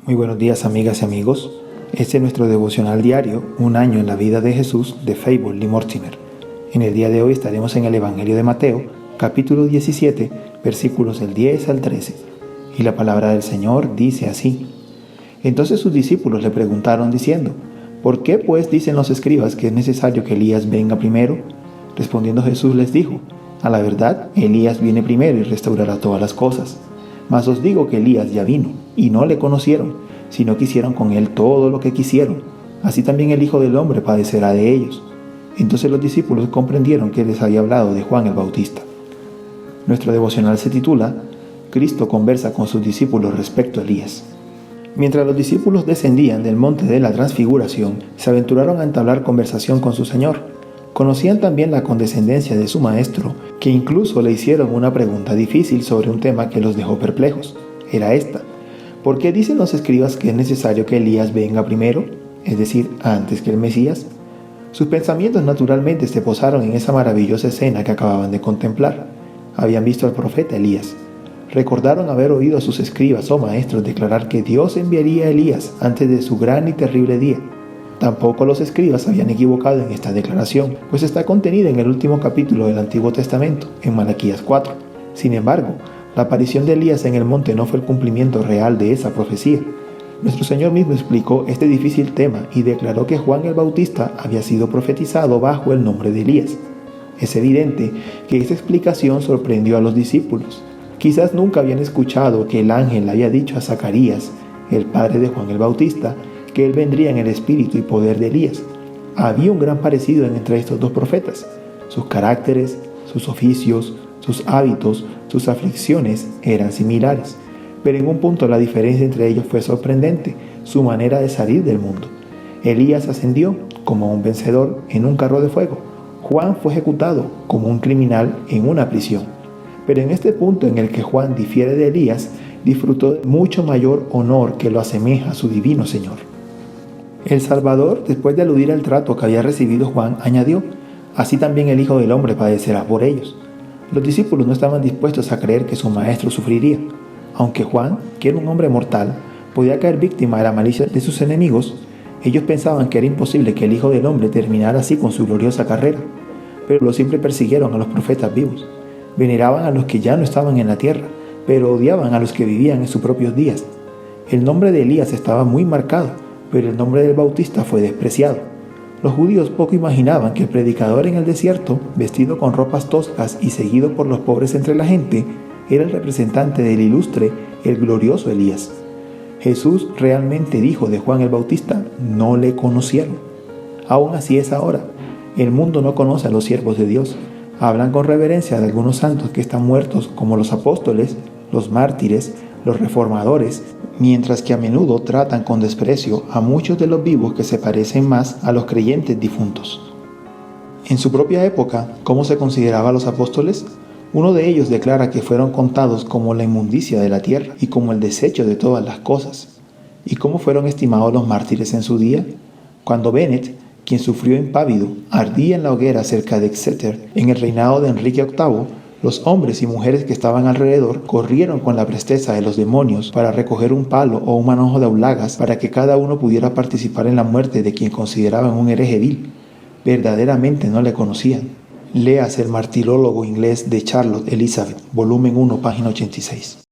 Muy buenos días, amigas y amigos. Este es nuestro devocional diario, Un año en la vida de Jesús, de Fable Lee Mortimer. En el día de hoy estaremos en el Evangelio de Mateo, capítulo 17, versículos del 10 al 13. Y la palabra del Señor dice así: Entonces sus discípulos le preguntaron diciendo: ¿Por qué pues dicen los escribas que es necesario que Elías venga primero? Respondiendo Jesús les dijo: A la verdad, Elías viene primero y restaurará todas las cosas. Mas os digo que Elías ya vino, y no le conocieron, sino que hicieron con él todo lo que quisieron. Así también el Hijo del Hombre padecerá de ellos. Entonces los discípulos comprendieron que les había hablado de Juan el Bautista. Nuestro devocional se titula: Cristo conversa con sus discípulos respecto a Elías. Mientras los discípulos descendían del monte de la Transfiguración, se aventuraron a entablar conversación con su Señor. Conocían también la condescendencia de su Maestro, que incluso le hicieron una pregunta difícil sobre un tema que los dejó perplejos. Era esta: ¿por qué dicen los escribas que es necesario que Elías venga primero? Es decir, antes que el Mesías. Sus pensamientos naturalmente se posaron en esa maravillosa escena que acababan de contemplar. Habían visto al profeta Elías. Recordaron haber oído a sus escribas o maestros declarar que Dios enviaría a Elías antes de su gran y terrible día. Tampoco los escribas habían equivocado en esta declaración, pues está contenida en el último capítulo del Antiguo Testamento, en Malaquías 4. Sin embargo, la aparición de Elías en el monte no fue el cumplimiento real de esa profecía. Nuestro Señor mismo explicó este difícil tema y declaró que Juan el Bautista había sido profetizado bajo el nombre de Elías. Es evidente que esta explicación sorprendió a los discípulos. Quizás nunca habían escuchado que el ángel había dicho a Zacarías, el padre de Juan el Bautista, que él vendría en el espíritu y poder de Elías. Había un gran parecido entre estos dos profetas. Sus caracteres, sus oficios, sus hábitos, sus aflicciones eran similares. Pero en un punto la diferencia entre ellos fue sorprendente: su manera de salir del mundo. Elías ascendió como un vencedor en un carro de fuego. Juan fue ejecutado como un criminal en una prisión. Pero en este punto en el que Juan difiere de Elías, disfrutó de mucho mayor honor que lo asemeja a su divino Señor. El Salvador, después de aludir al trato que había recibido Juan, añadió: así también el Hijo del Hombre padecerá por ellos. Los discípulos no estaban dispuestos a creer que su maestro sufriría. Aunque Juan, que era un hombre mortal, podía caer víctima de la malicia de sus enemigos, ellos pensaban que era imposible que el Hijo del Hombre terminara así con su gloriosa carrera. Pero los siempre persiguieron a los profetas vivos. Veneraban a los que ya no estaban en la tierra, pero odiaban a los que vivían en sus propios días. El nombre de Elías estaba muy marcado, pero el nombre del Bautista fue despreciado. Los judíos poco imaginaban que el predicador en el desierto, vestido con ropas toscas y seguido por los pobres entre la gente, era el representante del ilustre, el glorioso Elías. Jesús realmente dijo de Juan el Bautista: no le conocieron. Aún así es ahora. El mundo no conoce a los siervos de Dios. Hablan con reverencia de algunos santos que están muertos, como los apóstoles, los mártires, los reformadores, mientras que a menudo tratan con desprecio a muchos de los vivos que se parecen más a los creyentes difuntos. En su propia época, ¿cómo se consideraba a los apóstoles? Uno de ellos declara que fueron contados como la inmundicia de la tierra y como el desecho de todas las cosas. ¿Y cómo fueron estimados los mártires en su día? Cuando Bennett, quien sufrió impávido, ardía en la hoguera cerca de Exeter, en el reinado de Enrique VIII, los hombres y mujeres que estaban alrededor corrieron con la presteza de los demonios para recoger un palo o un manojo de aulagas para que cada uno pudiera participar en la muerte de quien consideraban un hereje vil. Verdaderamente no le conocían. Léase El martirólogo inglés de Charlotte Elizabeth, volumen 1, página 86.